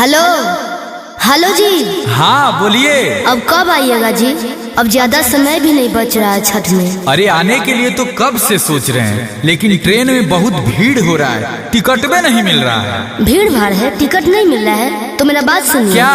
Hello hello जी। हाँ बोलिए। अब कब आइएगा जी? अब ज्यादा समय भी नहीं बच रहा है छठ में। अरे आने के लिए तो कब से सोच रहे हैं, लेकिन ट्रेन में बहुत भीड़ हो रहा है, टिकट भी नहीं मिल रहा है। भीड़ भाड़ है, टिकट नहीं मिल रहा है तो मेरा बात सुनिए। क्या?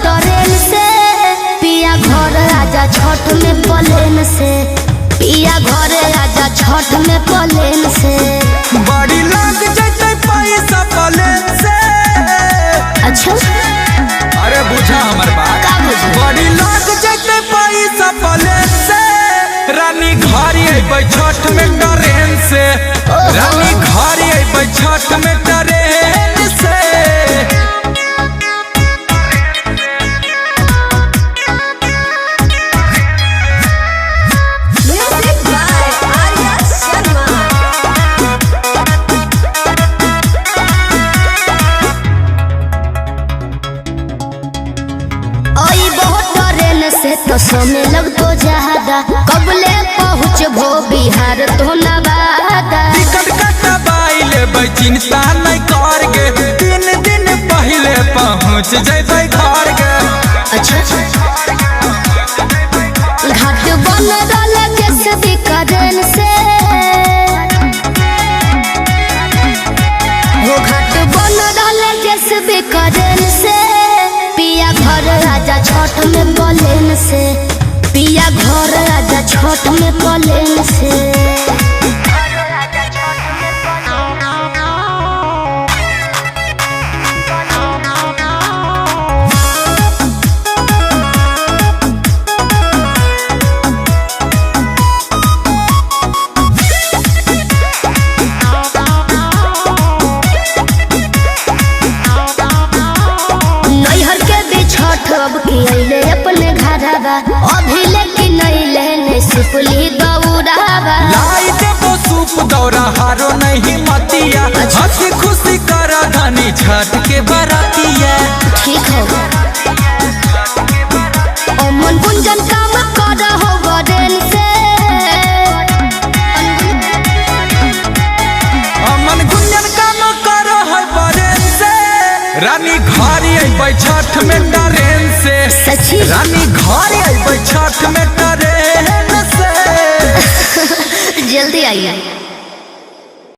ट्रेन से पिया घर आजा छठ में प्लेन से, पिया घर आजा छठ में प्लेन से। बड़ी लग जाते पैसा प्लेन से। अच्छा अरे बुझा हमार बात। का बुझा? बड़ी लग जाते पैसा प्लेन से। रानी घर अइबै छठ में ट्रेन से। रानी घर अइबै छठ में ट्रेन से। से तो समय लग तो ज्यादा, कबले पहुँच भो बिहार तो नवादा। टिकट कटवाई लेबै चिंता नहीं करगे, 3 दिन पहले पहुँच जैबै घर गे। अच्छा घाट बन रहा जैसे बिकरन से, वो घाट बन रहा जैसे बिकरन से। पिया घर आजा छठ में प्लेन से, पिया घर आजा छठ में प्लेन से। अब की अइले अपने घरवा, अभी लेकिन नहीं लेने सुपली दौड़ावा। लाई देबो सूप दौरा हारो नहीं मतिया। हंसी खुशी कर धनी छठ के बरातिया। ठीक है अमन गुंजन काम कर हो गडेन से। अमन गुंजन काम कर हो गडेन से। रानी घर अइबै छठ में ट्रेन से। सच्ची रानी घर अइबै छठ में ट्रेन से। जल्दी आइए।